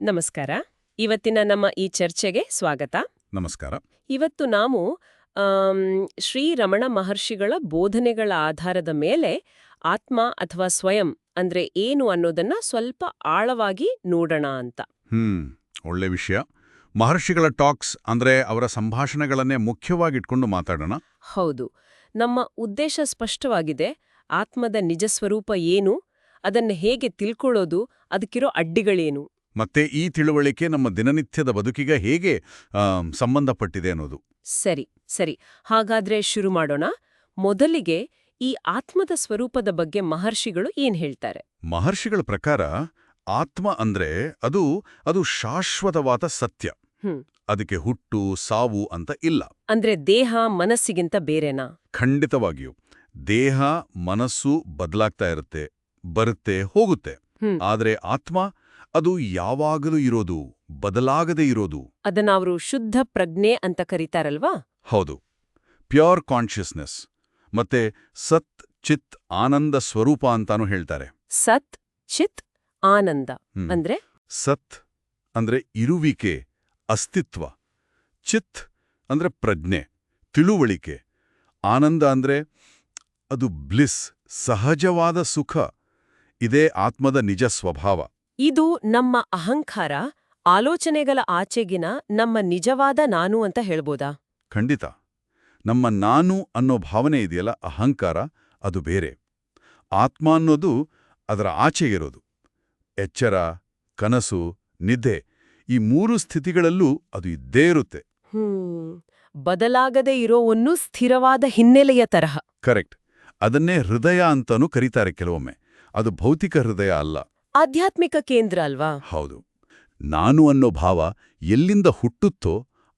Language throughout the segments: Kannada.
ನಮಸ್ಕಾರ. ಇವತ್ತಿನ ನಮ್ಮ ಈ ಚರ್ಚೆಗೆ ಸ್ವಾಗತ. ನಮಸ್ಕಾರ. ಇವತ್ತು ನಾವು ಶ್ರೀ ರಮಣ ಮಹರ್ಷಿಗಳ ಬೋಧನೆಗಳ ಆಧಾರದ ಮೇಲೆ ಆತ್ಮ ಅಥವಾ ಸ್ವಯಂ ಅಂದ್ರೆ ಏನು ಅನ್ನೋದನ್ನ ಸ್ವಲ್ಪ ಆಳವಾಗಿ ನೋಡೋಣ ಅಂತ. ಒಳ್ಳೆ ವಿಷಯ. ಮಹರ್ಷಿಗಳ ಟಾಕ್ಸ್ ಅಂದ್ರೆ ಅವರ ಸಂಭಾಷಣೆಗಳನ್ನೇ ಮುಖ್ಯವಾಗಿಟ್ಕೊಂಡು ಮಾತಾಡೋಣ. ಹೌದು. ನಮ್ಮ ಉದ್ದೇಶ ಸ್ಪಷ್ಟವಾಗಿದೆ. ಆತ್ಮದ ನಿಜ ಸ್ವರೂಪ ಏನು, ಅದನ್ನ ಹೇಗೆ ತಿಳ್ಕೊಳ್ಳೋದು, ಅದಕ್ಕಿರೋ ಅಡ್ಡಿಗಳೇನು. ಮತ್ತೆ ಈ ತಿಳುವಳಿಕೆ ನಮ್ಮ ದಿನನಿತ್ಯದ ಬದುಕಿಗೆ ಹೇಗೆ ಸಂಬಂಧಪಟ್ಟಿದೆ ಅನ್ನೋದು. ಸರಿ. ಹಾಗಾದ್ರೆ ಶುರು ಮಾಡೋಣ. ಮೊದಲಿಗೆ ಈ ಆತ್ಮದ ಸ್ವರೂಪದ ಬಗ್ಗೆ ಮಹರ್ಷಿಗಳು ಏನ್ ಹೇಳ್ತಾರೆ? ಮಹರ್ಷಿಗಳ ಪ್ರಕಾರ ಆತ್ಮ ಅಂದ್ರೆ ಅದು ಶಾಶ್ವತವಾದ ಸತ್ಯ. ಅದಕ್ಕೆ ಹುಟ್ಟು ಸಾವು ಅಂತ ಇಲ್ಲ. ಅಂದ್ರೆ ದೇಹ ಮನಸ್ಸಿಗಿಂತ ಬೇರೆನಾ? ಖಂಡಿತವಾಗಿಯೂ. ದೇಹ ಮನಸ್ಸು ಬದಲಾಗ್ತಾ ಇರುತ್ತೆ, ಬರುತ್ತೆ, ಹೋಗುತ್ತೆ. ಆದ್ರೆ ಆತ್ಮ ಅದು ಯಾವಾಗಲೂ ಇರೋದು, ಬದಲಾಗದೇ ಇರೋದು. ಅದನ್ನ ಅವರು ಶುದ್ಧ ಪ್ರಜ್ಞೆ ಅಂತ ಕರೀತಾರಲ್ವಾ? ಹೌದು, ಪ್ಯೂರ್ ಕಾನ್ಷಿಯಸ್ನೆಸ್. ಮತ್ತೆ ಸತ್ ಚಿತ್ ಆನಂದ ಸ್ವರೂಪ ಅಂತಾನು ಹೇಳ್ತಾರೆ. ಸತ್ ಚಿತ್ ಆನಂದ ಅಂದ್ರೆ? ಸತ್ ಅಂದ್ರೆ ಇರುವಿಕೆ, ಅಸ್ತಿತ್ವ. ಚಿತ್ ಅಂದ್ರೆ ಪ್ರಜ್ಞೆ, ತಿಳುವಳಿಕೆ. ಆನಂದ ಅಂದ್ರೆ ಅದು ಬ್ಲಿಸ್, ಸಹಜವಾದ ಸುಖ. ಇದೇ ಆತ್ಮದ ನಿಜ ಸ್ವಭಾವ. ಇದು ನಮ್ಮ ಅಹಂಕಾರ, ಆಲೋಚನೆಗಳ ಆಚೆಗಿನ ನಮ್ಮ ನಿಜವಾದ ನಾನು ಅಂತ ಹೇಳ್ಬೋದಾ? ಖಂಡಿತ. ನಮ್ಮ ನಾನು ಅನ್ನೋ ಭಾವನೆ ಇದೆಯಲ್ಲ, ಅಹಂಕಾರ, ಅದು ಬೇರೆ. ಆತ್ಮ ಅನ್ನೋದು ಅದರ ಆಚೆಗಿರೋದು. ಎಚ್ಚರ, ಕನಸು, ನಿದ್ದೆ, ಈ ಮೂರು ಸ್ಥಿತಿಗಳಲ್ಲೂ ಅದು ಇದ್ದೇ ಇರುತ್ತೆ. ಬದಲಾಗದೇ ಇರೋವನ್ನು ಸ್ಥಿರವಾದ ಹಿನ್ನೆಲೆಯ ತರಹ. ಕರೆಕ್ಟ್. ಅದನ್ನೇ ಹೃದಯ ಅಂತಾನೂ ಕರೀತಾರೆ ಕೆಲವೊಮ್ಮೆ. ಅದು ಭೌತಿಕ ಹೃದಯ ಅಲ್ಲ, ಆಧ್ಯಾತ್ಮಿಕ ಕೇಂದ್ರ ಅಲ್ವಾ? ಹೌದು. ನಾನು ಅನ್ನೋ ಭಾವ ಎಲ್ಲಿಂದ ಹುಟ್ಟುತ್ತೋ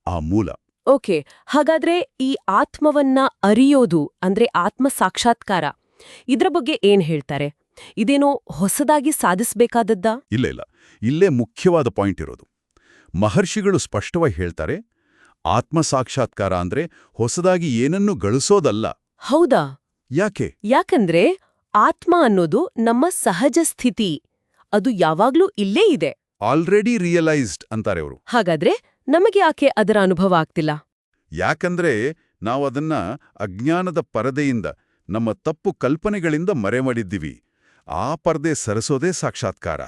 ಆ ಮೂಲ. ಓಕೆ, ಹಾಗಾದ್ರೆ ಈ ಆತ್ಮವನ್ನ ಅರಿಯೋದು ಅಂದ್ರೆ ಆತ್ಮ ಸಾಕ್ಷಾತ್ಕಾರ, ಇದ್ರ ಬಗ್ಗೆ ಏನ್ ಹೇಳ್ತಾರೆ? ಇದೇನೋ ಹೊಸದಾಗಿ ಸಾಧಿಸಬೇಕಾದದ್ದಾ? ಇಲ್ಲ. ಇಲ್ಲೇ ಮುಖ್ಯವಾದ ಪಾಯಿಂಟ್ ಇರೋದು. ಮಹರ್ಷಿಗಳು ಸ್ಪಷ್ಟವಾಗಿ ಹೇಳ್ತಾರೆ, ಆತ್ಮ ಸಾಕ್ಷಾತ್ಕಾರ ಅಂದ್ರೆ ಹೊಸದಾಗಿ ಏನನ್ನೂ ಗಳಿಸೋದಲ್ಲ. ಹೌದಾ? ಯಾಕಂದ್ರೆ ಆತ್ಮ ಅನ್ನೋದು ನಮ್ಮ ಸಹಜ ಸ್ಥಿತಿ. ಅದು ಯಾವಾಗ್ಲೂ ಇಲ್ಲೇ ಇದೆ. ಆಲ್ರೆಡಿ ರಿಯಲೈಸ್ಡ್ ಅಂತಾರೆ ಅವರು. ಹಾಗಾದ್ರೆ ನಮಗೆ ಯಾಕೆ ಅದರ ಅನುಭವ ಆಗ್ತಿಲ್ಲ? ಯಾಕಂದ್ರೆ ನಾವದನ್ನ ಅಜ್ಞಾನದ ಪರದೆಯಿಂದ, ನಮ್ಮ ತಪ್ಪು ಕಲ್ಪನೆಗಳಿಂದ ಮರೆಮಾಡಿದ್ದೀವಿ. ಆ ಪರದೆ ಸರಿಸೋದೇ ಸಾಕ್ಷಾತ್ಕಾರ.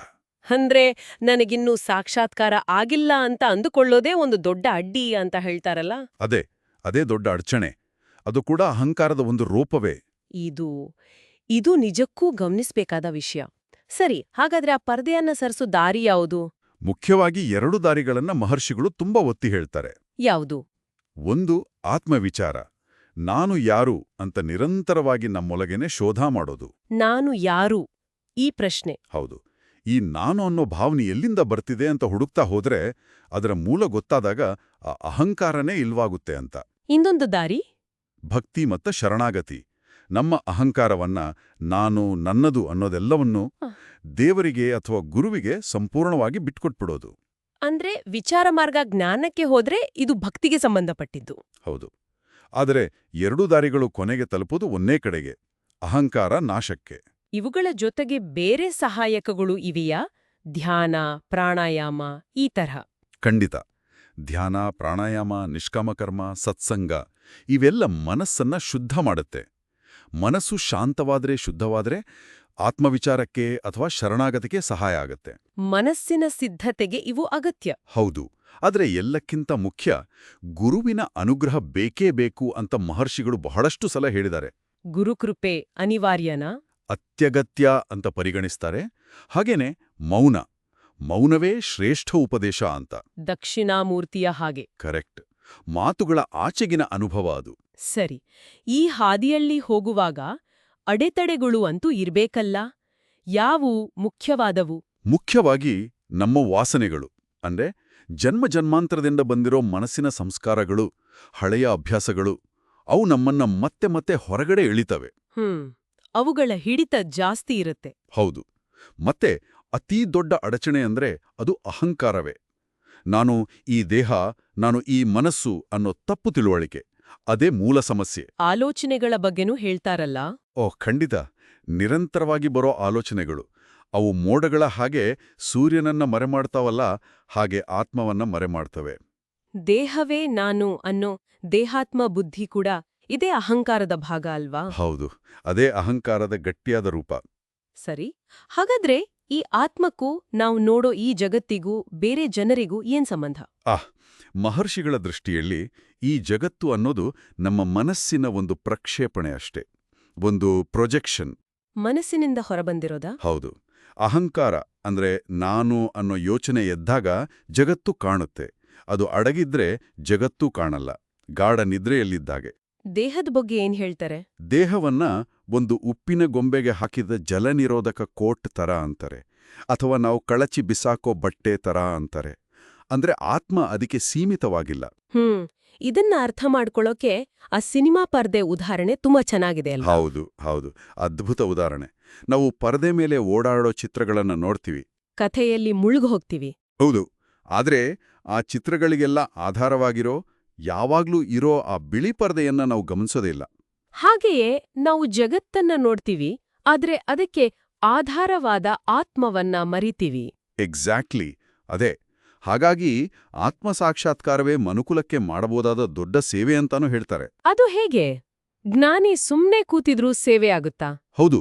ಅಂದ್ರೆ ನನಗಿನ್ನೂ ಸಾಕ್ಷಾತ್ಕಾರ ಆಗಿಲ್ಲ ಅಂತ ಅಂದುಕೊಳ್ಳೋದೇ ಒಂದು ದೊಡ್ಡ ಅಡ್ಡಿ ಅಂತ ಹೇಳ್ತಾರಲ್ಲ? ಅದೇ ದೊಡ್ಡ ಅಡಚಣೆ. ಅದು ಕೂಡ ಅಹಂಕಾರದ ಒಂದು ರೂಪವೇ. ಇದು ನಿಜಕ್ಕೂ ಗಮನಿಸ್ಬೇಕಾದ ವಿಷಯ. ಸರಿ, ಹಾಗಾದ್ರೆ ಆ ಪರದೆಯನ್ನ ಸರಿಸೋ ದಾರಿ ಯಾವುದು? ಮುಖ್ಯವಾಗಿ 2 ದಾರಿಗಳನ್ನ ಮಹರ್ಷಿಗಳು ತುಂಬಾ ಒತ್ತಿ ಹೇಳ್ತಾರೆ. ಯಾವುದು? ಒಂದು, ಆತ್ಮವಿಚಾರ. ನಾನು ಯಾರು ಅಂತ ನಿರಂತರವಾಗಿ ನಮ್ಮೊಳಗೇನೆ ಶೋಧ ಮಾಡೋದು. ನಾನು ಯಾರು? ಈ ಪ್ರಶ್ನೆ. ಹೌದು. ಈ ನಾನು ಅನ್ನೋ ಭಾವನೆ ಎಲ್ಲಿಂದ ಬರ್ತಿದೆ ಅಂತ ಹುಡುಕ್ತಾ ಹೋದ್ರೆ ಅದರ ಮೂಲ ಗೊತ್ತಾದಾಗ ಆ ಅಹಂಕಾರನೇ ಇಲ್ವಾಗುತ್ತೆ ಅಂತ. ಇನ್ನೊಂದು ದಾರಿ? ಭಕ್ತಿ ಮತ್ತು ಶರಣಾಗತಿ. ನಮ್ಮ ಅಹಂಕಾರವನ್ನ, ನಾನು, ನನ್ನದು ಅನ್ನೋದೆಲ್ಲವನ್ನೂ ದೇವರಿಗೆ ಅಥವಾ ಗುರುವಿಗೆ ಸಂಪೂರ್ಣವಾಗಿ ಬಿಟ್ಕೊಟ್ಬಿಡೋದು. ಅಂದ್ರೆ ವಿಚಾರ ಮಾರ್ಗ ಜ್ಞಾನಕ್ಕೆ ಹೋದ್ರೆ ಇದು ಭಕ್ತಿಗೆ ಸಂಬಂಧಪಟ್ಟಿದ್ದು. ಹೌದು. ಆದರೆ 2 ದಾರಿಗಳು ಕೊನೆಗೆ ತಲುಪೋದು ಒಂದೇ ಕಡೆಗೆ, ಅಹಂಕಾರ ನಾಶಕ್ಕೆ. ಇವುಗಳ ಜೊತೆಗೆ ಬೇರೆ ಸಹಾಯಕಗಳು ಇವೆಯಾ? ಧ್ಯಾನ, ಪ್ರಾಣಾಯಾಮ, ಈ ತರಹ? ಖಂಡಿತ. ಧ್ಯಾನ, ಪ್ರಾಣಾಯಾಮ, ನಿಷ್ಕಾಮಕರ್ಮ, ಸತ್ಸಂಗ ಇವೆಲ್ಲ ಮನಸ್ಸನ್ನ ಶುದ್ಧ ಮಾಡುತ್ತೆ. ಮನಸ್ಸು ಶಾಂತವಾದ್ರೆ, ಶುದ್ಧವಾದ್ರೆ ಆತ್ಮವಿಚಾರಕ್ಕೆ ಅಥವಾ ಶರಣಾಗತಿಗೆ ಸಹಾಯ ಆಗತ್ತೆ. ಮನಸ್ಸಿನ ಸಿದ್ಧತೆಗೆ ಇವು ಅಗತ್ಯ. ಹೌದು. ಆದರೆ ಎಲ್ಲಕ್ಕಿಂತ ಮುಖ್ಯ, ಗುರುವಿನ ಅನುಗ್ರಹ ಬೇಕೇ ಬೇಕು ಅಂತ ಮಹರ್ಷಿಗಳು ಬಹಳಷ್ಟು ಸಲ ಹೇಳಿದ್ದಾರೆ. ಗುರುಕೃಪೆ ಅನಿವಾರ್ಯನಾ? ಅತ್ಯಗತ್ಯ ಅಂತ ಪರಿಗಣಿಸ್ತಾರೆ. ಹಾಗೇನೆ ಮೌನವೇ ಶ್ರೇಷ್ಠ ಉಪದೇಶ ಅಂತ. ದಕ್ಷಿಣಾಮೂರ್ತಿಯ ಹಾಗೆ. ಕರೆಕ್ಟ್. ಮಾತುಗಳ ಆಚೆಗಿನ ಅನುಭವ ಅದು. ಸರಿ. ಈ ಹಾದಿಯಲ್ಲಿ ಹೋಗುವಾಗ ಅಡೆತಡೆಗಳು ಅಂತೂ ಇರ್ಬೇಕಲ್ಲ? ಯಾವು ಮುಖ್ಯವಾದವು? ಮುಖ್ಯವಾಗಿ ನಮ್ಮ ವಾಸನೆಗಳು. ಅಂದ್ರೆ ಜನ್ಮಾಂತರದಿಂದ ಬಂದಿರೋ ಮನಸ್ಸಿನ ಸಂಸ್ಕಾರಗಳು, ಹಳೆಯ ಅಭ್ಯಾಸಗಳು. ಅವು ನಮ್ಮನ್ನ ಮತ್ತೆ ಹೊರಗಡೆ ಎಳಿತವೆ. ಅವುಗಳ ಹಿಡಿತ ಜಾಸ್ತಿ ಇರುತ್ತೆ. ಹೌದು. ಮತ್ತೆ ಅತೀ ದೊಡ್ಡ ಅಡಚಣೆ ಅಂದ್ರೆ ಅದು ಅಹಂಕಾರವೇ. ನಾನು ಈ ದೇಹ, ನಾನು ಈ ಮನಸ್ಸು ಅನ್ನೋ ತಪ್ಪು ತಿಳುವಳಿಕೆ. ಅದೇ ಮೂಲ ಸಮಸ್ಯೆ. ಆಲೋಚನೆಗಳ ಬಗ್ಗೆನೂ ಹೇಳ್ತಾರಲ್ಲ? ಖಂಡಿತ. ನಿರಂತರವಾಗಿ ಬರೋ ಆಲೋಚನೆಗಳು, ಅವು ಮೋಡಗಳ ಹಾಗೆ ಸೂರ್ಯನನ್ನ ಮರೆಮಾಡ್ತಾವಲ್ಲ, ಹಾಗೆ ಆತ್ಮವನ್ನ ಮರೆಮಾಡ್ತವೆ. ದೇಹವೇ ನಾನು ಅನ್ನೋ ದೇಹಾತ್ಮ ಬುದ್ಧಿ ಕೂಡ ಇದೇ ಅಹಂಕಾರದ ಭಾಗ ಅಲ್ವಾ? ಹೌದು, ಅದೇ ಅಹಂಕಾರದ ಗಟ್ಟಿಯಾದ ರೂಪ. ಸರಿ. ಹಾಗಾದ್ರೆ ಈ ಆತ್ಮಕ್ಕೂ ನಾವು ನೋಡೋ ಈ ಜಗತ್ತಿಗೂ ಬೇರೆ ಜನರಿಗೂ ಏನ್ ಸಂಬಂಧ? ಮಹರ್ಷಿಗಳ ದೃಷ್ಟಿಯಲ್ಲಿ ಈ ಜಗತ್ತು ಅನ್ನೋದು ನಮ್ಮ ಮನಸ್ಸಿನ ಒಂದು ಪ್ರಕ್ಷೇಪಣೆ ಅಷ್ಟೇ, ಒಂದು ಪ್ರೊಜೆಕ್ಷನ್. ಮನಸ್ಸಿನಿಂದ ಹೊರಬಂದಿರೋದಾ? ಹೌದು. ಅಹಂಕಾರ ಅಂದ್ರೆ ನಾನು ಅನ್ನೋ ಯೋಚನೆ ಎದ್ದಾಗ ಜಗತ್ತು ಕಾಣುತ್ತೆ. ಅದು ಅಡಗಿದ್ರೆ ಜಗತ್ತೂ ಕಾಣಲ್ಲ, ಗಾಢ ನಿದ್ರೆಯಲ್ಲಿದ್ದಾಗೆ. ದೇಹದ ಬಗ್ಗೆ ಏನ್ ಹೇಳ್ತಾರೆ? ದೇಹವನ್ನ ಒಂದು ಉಪ್ಪಿನ ಗೊಂಬೆಗೆ ಹಾಕಿದ ಜಲನಿರೋಧಕ ಕೋಟ್ ತರ ಅಂತಾರೆ, ಅಥವಾ ನಾವು ಕಳಚಿ ಬಿಸಾಕೋ ಬಟ್ಟೆ ತರ ಅಂತಾರೆ. ಅಂದ್ರೆ ಆತ್ಮ ಅದಕ್ಕೆ ಸೀಮಿತವಾಗಿಲ್ಲ. ಇದನ್ನ ಅರ್ಥ ಮಾಡ್ಕೊಳ್ಳೋಕೆ ಆ ಸಿನಿಮಾ ಪರ್ದೆ ಉದಾಹರಣೆ ತುಂಬಾ ಚೆನ್ನಾಗಿದೆ ಅಲ್ವಾ? ಹೌದು ಹೌದು, ಅದ್ಭುತ ಉದಾಹರಣೆ. ನಾವು ಪರದೆ ಮೇಲೆ ಓಡಾಡೋ ಚಿತ್ರಗಳನ್ನ ನೋಡ್ತೀವಿ, ಕಥೆಯಲ್ಲಿ ಮುಳುಗು ಹೋಗ್ತೀವಿ. ಹೌದು. ಆದ್ರೆ ಆ ಚಿತ್ರಗಳಿಗೆಲ್ಲ ಆಧಾರವಾಗಿರೋ, ಯಾವಾಗ್ಲೂ ಇರೋ ಆ ಬಿಳಿ ಪರದೆಯನ್ನ ನಾವು ಗಮನಿಸೋದೇ ಇಲ್ಲ. ಹಾಗೆಯೇ ನಾವು ಜಗತ್ತನ್ನ ನೋಡ್ತೀವಿ, ಆದ್ರೆ ಅದಕ್ಕೆ ಆಧಾರವಾದ ಆತ್ಮವನ್ನ ಮರಿತೀವಿ. ಎಕ್ಸಾಕ್ಟ್ಲಿ ಅದೇ. ಹಾಗಾಗಿ ಆತ್ಮಸಾಕ್ಷಾತ್ಕಾರವೇ ಮನುಕುಲಕ್ಕೆ ಮಾಡಬಹುದಾದ ದೊಡ್ಡ ಸೇವೆ ಅಂತಾನೂ ಹೇಳ್ತಾರೆ. ಅದು ಹೇಗೆ? ಜ್ಞಾನಿ ಸುಮ್ನೆ ಕೂತಿದ್ರೂ ಸೇವೆ ಆಗುತ್ತಾ? ಹೌದು,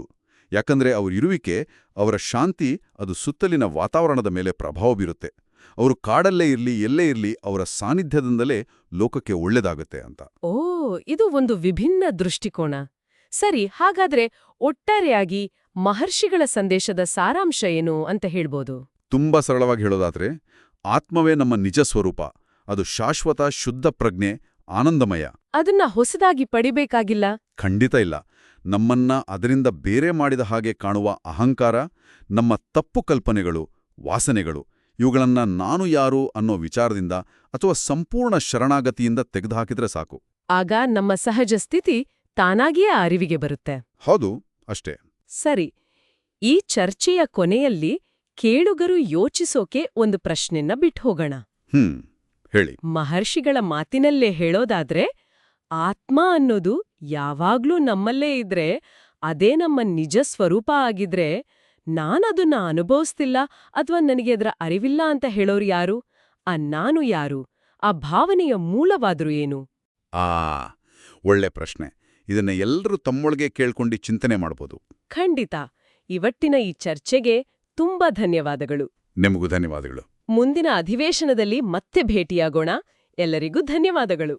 ಯಾಕಂದ್ರೆ ಅವ್ರ ಇರುವಿಕೆ, ಅವರ ಶಾಂತಿ ಅದು ಸುತ್ತಲಿನ ವಾತಾವರಣದ ಮೇಲೆ ಪ್ರಭಾವ ಬೀರುತ್ತೆ. ಅವರು ಕಾಡಲ್ಲೇ ಇರ್ಲಿ, ಎಲ್ಲೇ ಇರ್ಲಿ, ಅವರ ಸಾನ್ನಿಧ್ಯದಿಂದಲೇ ಲೋಕಕ್ಕೆ ಒಳ್ಳೆದಾಗುತ್ತೆ ಅಂತ. ಓ, ಇದು ಒಂದು ವಿಭಿನ್ನ ದೃಷ್ಟಿಕೋನ. ಸರಿ, ಹಾಗಾದ್ರೆ ಒಟ್ಟಾರೆಯಾಗಿ ಮಹರ್ಷಿಗಳ ಸಂದೇಶದ ಸಾರಾಂಶ ಏನು ಅಂತ ಹೇಳ್ಬೋದು? ತುಂಬಾ ಸರಳವಾಗಿ ಹೇಳೋದಾದ್ರೆ, ಆತ್ಮವೇ ನಮ್ಮ ನಿಜ ಸ್ವರೂಪ. ಅದು ಶಾಶ್ವತ, ಶುದ್ಧ ಪ್ರಜ್ಞೆ, ಆನಂದಮಯ. ಅದನ್ನ ಹೊಸದಾಗಿ ಪಡಿಬೇಕಾಗಿಲ್ಲ? ಖಂಡಿತ ಇಲ್ಲ. ನಮ್ಮನ್ನ ಅದರಿಂದ ಬೇರೆ ಮಾಡಿದ ಹಾಗೆ ಕಾಣುವ ಅಹಂಕಾರ, ನಮ್ಮ ತಪ್ಪು ಕಲ್ಪನೆಗಳು, ವಾಸನೆಗಳು, ಇವುಗಳನ್ನ ನಾನು ಯಾರು ಅನ್ನೋ ವಿಚಾರದಿಂದ ಅಥವಾ ಸಂಪೂರ್ಣ ಶರಣಾಗತಿಯಿಂದ ತೆಗೆದುಹಾಕಿದ್ರೆ ಸಾಕು. ಆಗ ನಮ್ಮ ಸಹಜ ಸ್ಥಿತಿ ತಾನಾಗಿಯೇ ಅರಿವಿಗೆ ಬರುತ್ತೆ. ಹೌದು, ಅಷ್ಟೇ. ಸರಿ, ಈ ಚರ್ಚೆಯ ಕೊನೆಯಲ್ಲಿ ಕೇಳುಗರು ಯೋಚಿಸೋಕೆ ಒಂದು ಪ್ರಶ್ನೆನ ಬಿಟ್ಹೋಗೋಣ. ಹೇಳಿ. ಮಹರ್ಷಿಗಳ ಮಾತಿನಲ್ಲೇ ಹೇಳೋದಾದ್ರೆ, ಆತ್ಮ ಅನ್ನೋದು ಯಾವಾಗ್ಲೂ ನಮ್ಮಲ್ಲೇ ಇದ್ರೆ, ಅದೇ ನಮ್ಮ ನಿಜ ಸ್ವರೂಪ ಆಗಿದ್ರೆ, ನಾನದನ್ನ ಅನುಭವಿಸ್ತಿಲ್ಲ ಅಥವಾ ನನಗೆ ಅದರ ಅರಿವಿಲ್ಲ ಅಂತ ಹೇಳೋರು ಯಾರು? ಆ ನಾನು ಯಾರು? ಆ ಭಾವನೆಯ ಮೂಲವಾದ್ರೂ ಏನು? ಒಳ್ಳೆ ಪ್ರಶ್ನೆ. ಇದನ್ನ ಎಲ್ಲರೂ ತಮ್ಮೊಳಗೆ ಕೇಳ್ಕೊಂಡು ಚಿಂತನೆ ಮಾಡ್ಬೋದು. ಖಂಡಿತ. ಇವತ್ತಿನ ಈ ಚರ್ಚೆಗೆ ತುಂಬಾ ಧನ್ಯವಾದಗಳು. ನಿಮಗೂ ಧನ್ಯವಾದಗಳು. ಮುಂದಿನ ಅಧಿವೇಶನದಲ್ಲಿ ಮತ್ತೆ ಭೇಟಿಯಾಗೋಣ. ಎಲ್ಲರಿಗೂ ಧನ್ಯವಾದಗಳು.